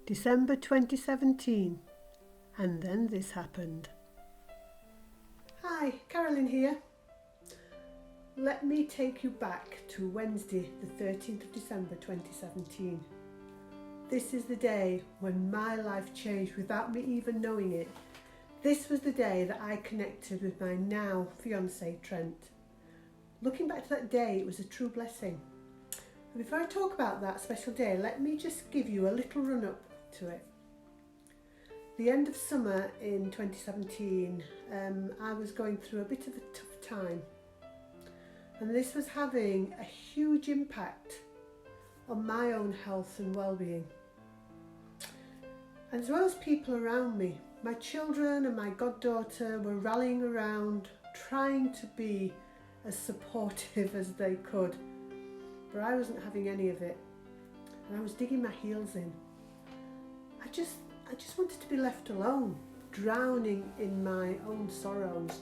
December 2017, and then this happened. Hi, Carolyn here. Let me take you back to Wednesday, the 13th of December 2017. This is the day when my life changed without me even knowing it. This was the day that I connected with my now fiancé, Trent. Looking back to that day, it was a true blessing. But before I talk about that special day, let me just give you a little run-up to it. The end of summer in 2017, I was going through a bit of a tough time. And this was having a huge impact on my own health and well-being. As well as people around me, my children and my goddaughter were rallying around, trying to be as supportive as they could. But I wasn't having any of it. And I was digging my heels in. I just wanted to be left alone, drowning in my own sorrows.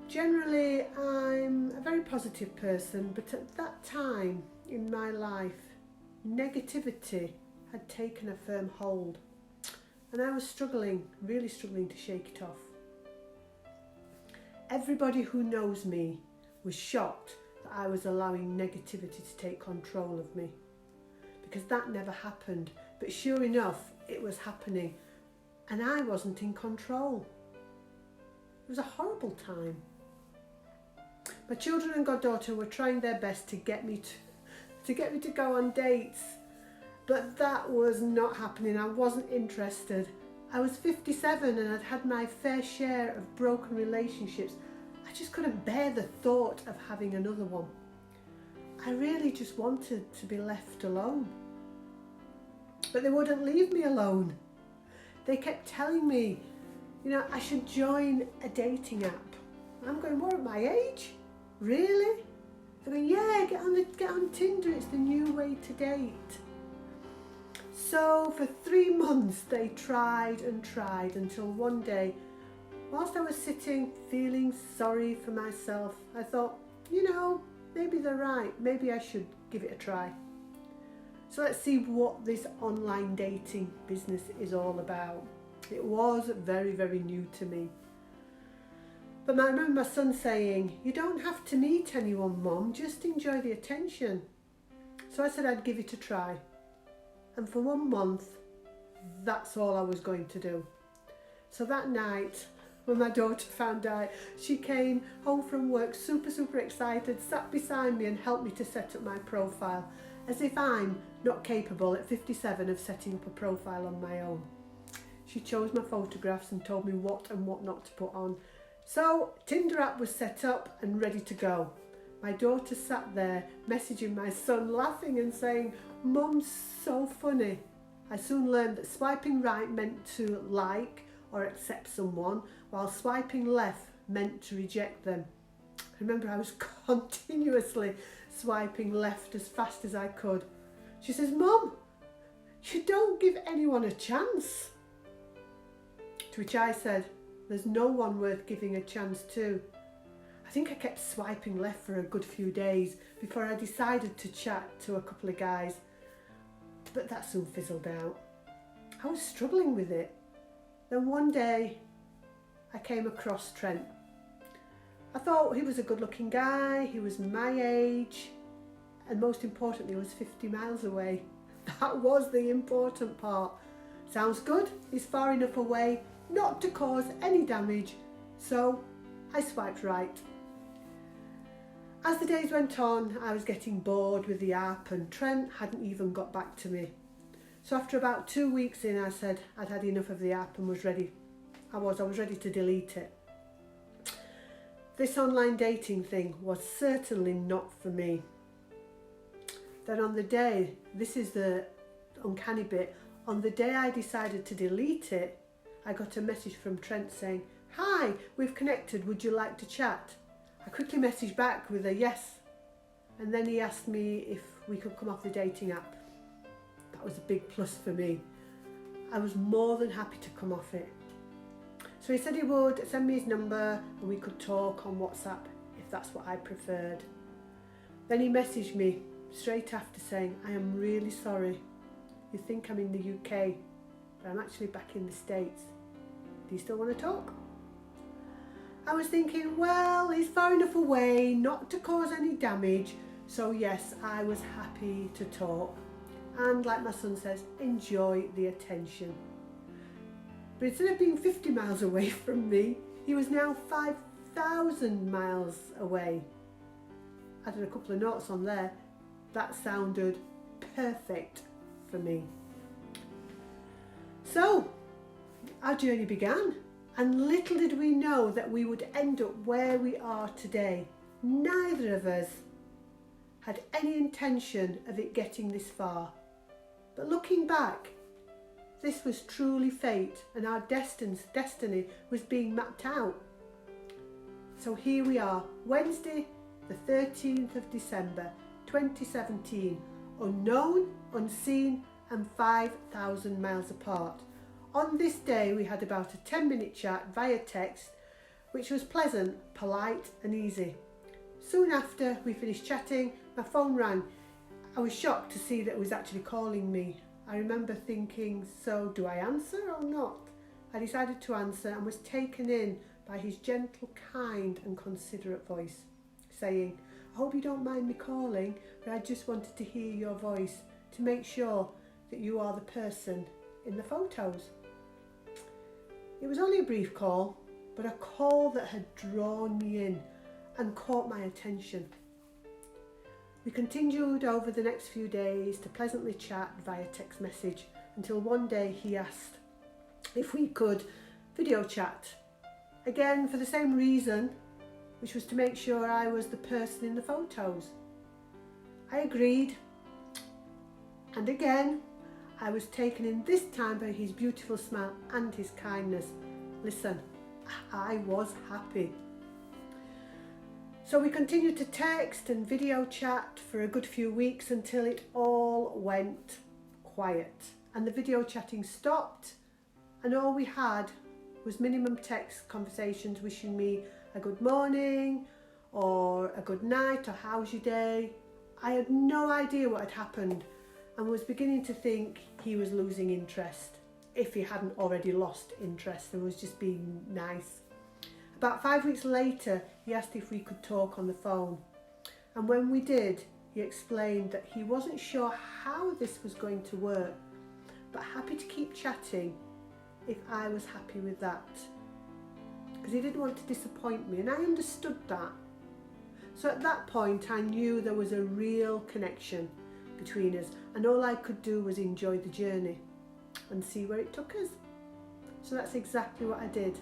Generally, I'm a very positive person, but at that time in my life, negativity had taken a firm hold, and I was really struggling to shake it off. Everybody who knows me was shocked that I was allowing negativity to take control of me, because that never happened, but sure enough, it was happening, and I wasn't in control. It was a horrible time. My children and goddaughter were trying their best to get me to go on dates, but that was not happening. I wasn't interested. I was 57 and I'd had my fair share of broken relationships. I just couldn't bear the thought of having another one. I really just wanted to be left alone. But they wouldn't leave me alone. They kept telling me, I should join a dating app. I'm going, what, at my age? Really? They're going, yeah, get on Tinder, it's the new way to date. So for 3 months they tried and tried until one day, whilst I was sitting feeling sorry for myself, I thought, maybe they're right, maybe I should give it a try. So let's see what this online dating business is all about. It was very, very new to me. But I remember my son saying, you don't have to meet anyone, Mum, just enjoy the attention. So I said I'd give it a try. And for 1 month, that's all I was going to do. So that night, when my daughter found out, she came home from work super, super excited, sat beside me and helped me to set up my profile, as if I'm not capable at 57 of setting up a profile on my own. She chose my photographs and told me what and what not to put on. So Tinder app was set up and ready to go. My daughter sat there messaging my son, laughing and saying, Mum's so funny. I soon learned that swiping right meant to like or accept someone, while swiping left meant to reject them. I remember I was continuously swiping left as fast as I could. She says, Mum, you don't give anyone a chance. To which I said, there's no one worth giving a chance to. I think I kept swiping left for a good few days before I decided to chat to a couple of guys, but that soon fizzled out. I was struggling with it. Then one day I came across Trent. I thought he was a good looking guy, he was my age, and most importantly, he was 50 miles away. That was the important part. Sounds good, he's far enough away not to cause any damage, so I swiped right. As the days went on, I was getting bored with the app and Trent hadn't even got back to me. So after about 2 weeks in, I said I'd had enough of the app and was ready. I was ready to delete it. This online dating thing was certainly not for me. Then on the day, this is the uncanny bit, on the day I decided to delete it, I got a message from Trent saying, hi, we've connected, would you like to chat? I quickly messaged back with a yes, and then he asked me if we could come off the dating app. That was a big plus for me. I was more than happy to come off it. So he said he would send me his number and we could talk on WhatsApp if that's what I preferred. Then he messaged me straight after saying, I am really sorry. You think I'm in the UK, but I'm actually back in the States. Do you still want to talk? I was thinking, well, he's far enough away not to cause any damage, so yes, I was happy to talk. And like my son says, enjoy the attention. But instead of being 50 miles away from me, he was now 5,000 miles away. Added a couple of notes on there. That sounded perfect for me. So, our journey began, and little did we know that we would end up where we are today. Neither of us had any intention of it getting this far. But looking back, this was truly fate, and our destiny was being mapped out. So here we are, Wednesday, the 13th of December, 2017, unknown, unseen, and 5,000 miles apart. On this day, we had about a 10-minute chat via text, which was pleasant, polite, and easy. Soon after we finished chatting, my phone rang. I was shocked to see that it was actually calling me. I remember thinking, so do I answer or not? I decided to answer and was taken in by his gentle, kind and considerate voice, saying, I hope you don't mind me calling, but I just wanted to hear your voice to make sure that you are the person in the photos. It was only a brief call, but a call that had drawn me in and caught my attention. We continued over the next few days to pleasantly chat via text message until one day he asked if we could video chat. Again, for the same reason, which was to make sure I was the person in the photos. I agreed, and again, I was taken in this time by his beautiful smile and his kindness. Listen, I was happy. So we continued to text and video chat for a good few weeks until it all went quiet and the video chatting stopped, and all we had was minimum text conversations wishing me a good morning or a good night or how's your day. I had no idea what had happened and was beginning to think he was losing interest, if he hadn't already lost interest and was just being nice. About 5 weeks later, he asked if we could talk on the phone. And when we did, he explained that he wasn't sure how this was going to work, but happy to keep chatting if I was happy with that. Because he didn't want to disappoint me, and I understood that. So at that point, I knew there was a real connection between us, and all I could do was enjoy the journey and see where it took us. So that's exactly what I did.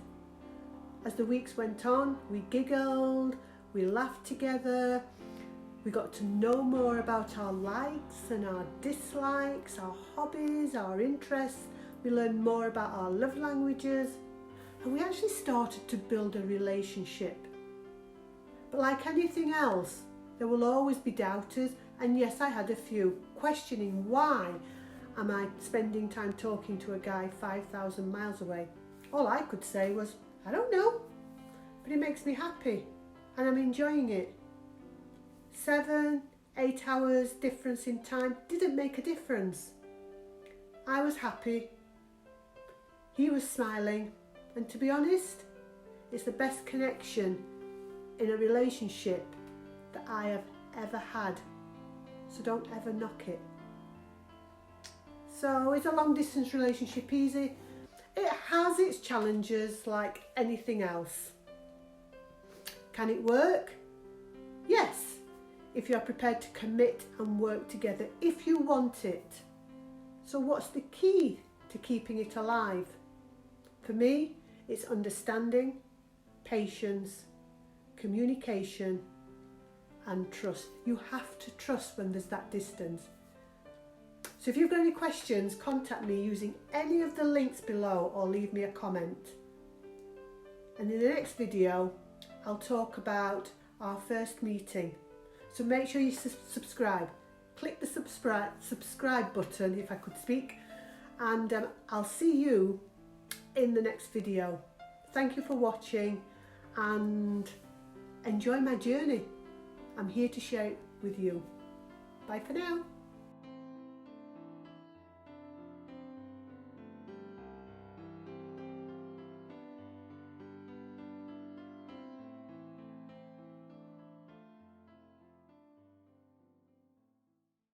As the weeks went on, we giggled, we laughed together, we got to know more about our likes and our dislikes, our hobbies, our interests. We learned more about our love languages, and we actually started to build a relationship. But like anything else, there will always be doubters, and yes, I had a few, questioning why am I spending time talking to a guy 5,000 miles away. All I could say was, I don't know, but it makes me happy and I'm enjoying it. 7, 8 hours difference in time didn't make a difference. I was happy, he was smiling, and to be honest, it's the best connection in a relationship that I have ever had. So don't ever knock it. So is a long distance relationship easy? It has its challenges like anything else. Can it work? Yes, if you are prepared to commit and work together if you want it. So what's the key to keeping it alive? For me, it's understanding, patience, communication and trust. You have to trust when there's that distance. So if you've got any questions, contact me using any of the links below or leave me a comment. And in the next video, I'll talk about our first meeting. So make sure you subscribe. Click the subscribe button if I could speak, and I'll see you in the next video. Thank you for watching and enjoy my journey. I'm here to share it with you. Bye for now.